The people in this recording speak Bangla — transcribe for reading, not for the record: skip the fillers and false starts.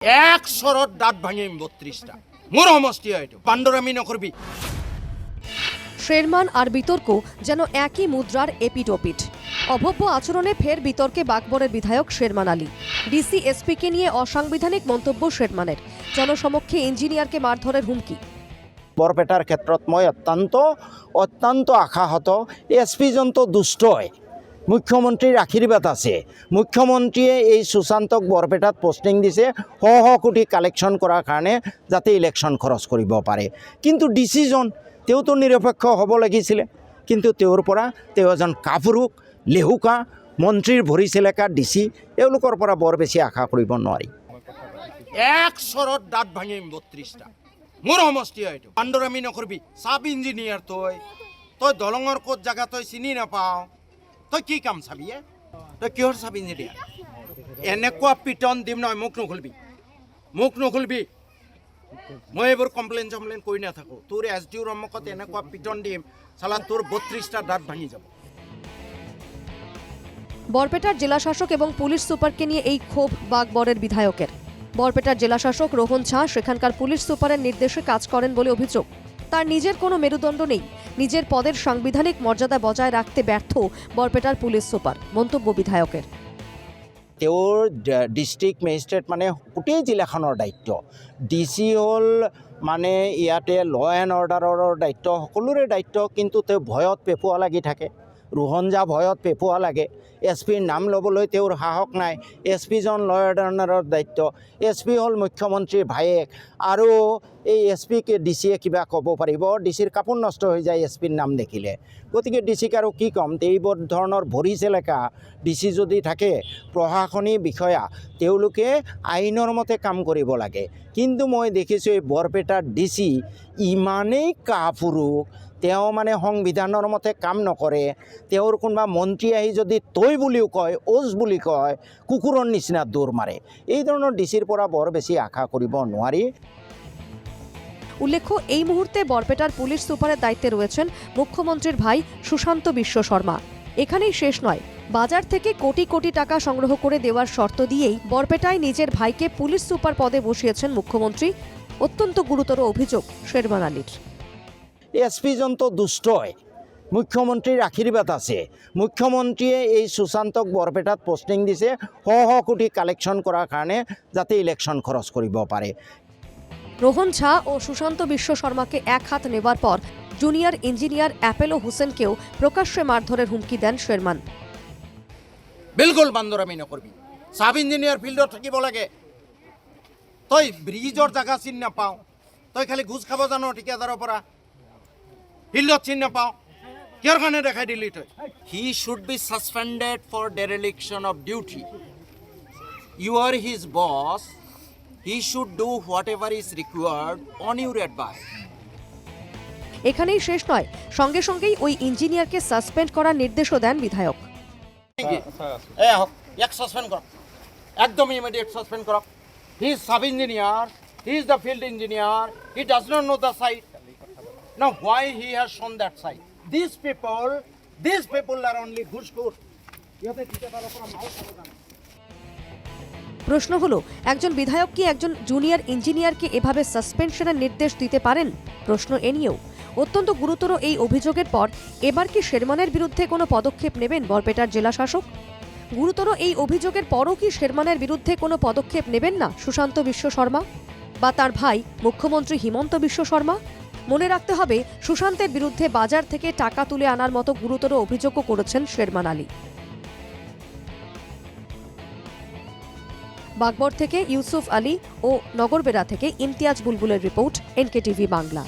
100 দাঁত ভাঙিম 32টা মোর সমষ্টি হয়তো পাণ্ডরামি নকরবি। শেরমান আর বিতর্ক যেন একই মুদ্রার এপিটোপিট। অভব্য আচরণে ফের বিতর্কে বাগবরের বিধায়ক শেরমান আলী। ডিসি এসপিকে নিয়ে অসাংবিধানিক মন্তব্য শেরমানের। জনসমক্ষে ইঞ্জিনিয়ারকে মারধরের হুমকি। বৰপেটাৰ ক্ষেত্ৰত মই অত্যন্ত আশাহত। এছপিজনটো দুষ্ট হয়, মুখ্যমন্ত্ৰীৰ আশীৰ্বাদ আছে। মুখ্যমন্ত্ৰীয়ে এই সুশান্তক বৰপেটাত পোষ্টিং দিছে শ কোটি কালেকশ্যন কৰাৰ কাৰণে যাতে ইলেকশ্যন খৰচ কৰিব পাৰে। কিন্তু ডিচিজন তেওঁতো নিৰপেক্ষ হ'ব লাগিছিলে, কিন্তু তেওঁৰ পৰা তেওঁ এজন কাপুৰুষ লেহুকা মন্ত্ৰীৰ ভৰি চেলেকা ডিচি, এওঁলোকৰ পৰা বৰ বেছি আশা কৰিব নোৱাৰি। 100 দাঁত ভাঙিম 32টা মোর সমষ্টি হয়তো পাণ্ডরামি নকরবি। সাব ইঞ্জিনিয়ার তই দলঙর ক'ত জায়গা তই চিনি নাপাও, তই কি কাম চাবি? তই কিহর সাব ইঞ্জিনিয়ার? এনেকুৱা পিটন দিম নহয়, মোক নখুলবি। মই এইবোৰ কমপ্লেইন কৰি নাথাকো। তোৰ SDOৰ সন্মুখত এনেকুৱা পিটন দিম চালা তোৰ 32টা দাঁত ভাঙি যাব। বরপেটার জেলাশাসক এবং পুলিশ সুপারকে নিয়ে এই ক্ষোভ বাগবরের বিধায়কের। বরপেটার জেলাশাসক রোহন ঝা সেখানকার পুলিশ সুপারের নির্দেশে কাজ করেন বলে অভিযোগ। তার নিজের কোনো মেরুদণ্ড নেই, নিজের পদের সাংবিধানিক মর্যাদা বজায় রাখতে ব্যর্থ বরপেটার পুলিশ সুপার, মন্তব্য বিধায়কের। তেওঁৰ ডিষ্ট্ৰিক্ট মেজিষ্ট্ৰেট মানে গোটেই জিলাখনৰ দায়িত্ব। ডিচি হ'ল মানে ইয়াতে ল এণ্ড অৰ্ডাৰৰ দায়িত্ব, সকলোৰে দায়িত্ব, কিন্তু তেওঁ ভয়ত পেপুৱা লাগি থাকে। ৰোহন ঝা ভয়ত পেপুৱা লাগে। এছপিৰ নাম ল'বলৈ তেওঁৰ সাহস নাই। এছপিজন ল এণ্ড অৰ্ডাৰৰ দায়িত্ব। এছপি হ'ল মুখ্যমন্ত্ৰীৰ ভায়েক, আৰু এই এছপিক ডিচিয়ে কিবা ক'ব পাৰিব? ডিচিৰ কাপোৰ নষ্ট হৈ যায় এছপিৰ নাম দেখিলে। গতিকে ডিচিক আৰু কি ক'ম? এইবোৰ ধৰণৰ ভৰি চেলেকা ডিচি যদি থাকে, প্ৰশাসনিক বিষয়া, তেওঁলোকে আইনৰ মতে কাম কৰিব লাগে। কিন্তু মই দেখিছোঁ এই বৰপেটাৰ ডিচি ইমানেই কাপুৰুষ, তেওঁ মানে সংবিধানৰ মতে কাম নকৰে। তেওঁৰ কোনোবা মন্ত্ৰী আহি যদি তই বুলিও কয়, ওজ বুলি কয়, কুকুৰৰ নিচিনা দৌৰ মাৰে। এই ধৰণৰ ডিচিৰ পৰা বৰ বেছি আশা কৰিব নোৱাৰি। উল্লেখ্য, এই মুহূর্তে বরপেটার পুলিশ সুপারের দায়িত্বে রয়েছেন মুখ্যমন্ত্রীর ভাই সুশান্ত বিশ্ব শর্মা। এখানেই শেষ নয়, বাজার থেকে কোটি কোটি টাকা সংগ্রহ করে দেওয়ার শর্ত দিয়েই বরপেটায় নিজের ভাইকে পুলিশ সুপার পদে বসিয়েছেন মুখ্যমন্ত্রী। অত্যন্ত গুরুতর অভিযোগ শেরমান আলীর। এছপিজনটো দুষ্ট হয়, মুখ্যমন্ত্ৰীৰ আশীৰ্বাদ আছে। মুখ্যমন্ত্ৰীয়ে এই সুশান্তক বৰপেটাত পোষ্টিং দিছে শ কোটি কালেকশ্যন কৰাৰ কাৰণে যাতে ইলেকশ্যন খৰচ কৰিব পাৰে। রোহন ঝা ও সুশান্ত বিশ্ব শর্মাকে এক হাত নেবার পর জুনিয়র ইঞ্জিনিয়ার অ্যাপেলো হোসেনকেও প্রকাশ্যে মারধরের হুমকি দেন শেরমান। বিলকুল বান্দরামি নকরবি। সাব ইঞ্জিনিয়ার ফিল্ডত থাকিব লাগে। তই ব্ৰিজৰ জাগা চিনি নাপাও, তই খালি ঘুষ খাব জানো ঠিকাদাৰৰ পৰা, ফিল্ডত চিনি নাপাও, কিহৰ কাৰণে দেখাই দিলি তই? He should be suspended for dereliction of duty. You are his boss, he should do whatever is required on your advice. এখানেই শেষ নয়, সঙ্গে সঙ্গেই ওই ইঞ্জিনিয়ারকে সাসপেন্ড করার নির্দেশও দেন বিধায়ক। এক সাসপেন্ড কর, একদম ইমিডিয়েট সাসপেন্ড কর। He is sub engineer, he is the field engineer, he does not know the site. Now why he has shown that side? These people are only ঘুষখোর। প্রশ্ন হলো, একজন বিধায়ক কি একজন জুনিয়র ইঞ্জিনিয়ারকে এভাবে সাসপেনশনের নির্দেশ দিতে পারেন? প্রশ্ন এ নিয়েও। অত্যন্ত গুরুতর এই অভিযোগের পর এবার কি শেরমানের বিরুদ্ধে কোনো পদক্ষেপ নেবেন বরপেটার জেলা শাসক? গুরুতর এই অভিযোগের পরও কি শেরমানের বিরুদ্ধে কোনো পদক্ষেপ নেবেন না সুশান্ত বিশ্ব শর্মা বা তার ভাই মুখ্যমন্ত্রী হিমন্ত বিশ্ব শর্মা? মনে রাখতে হবে, সুশান্তের বিরুদ্ধে বাজার থেকে টাকা তুলে আনার মতো গুরুতর অভিযোগও করেছেন শেরমান আলী। বাগবর থেকে ইউসুফ আলী ও নগরবেড়া থেকে ইমতিয়াজ বুলবুলের রিপোর্ট, NKTV বাংলা।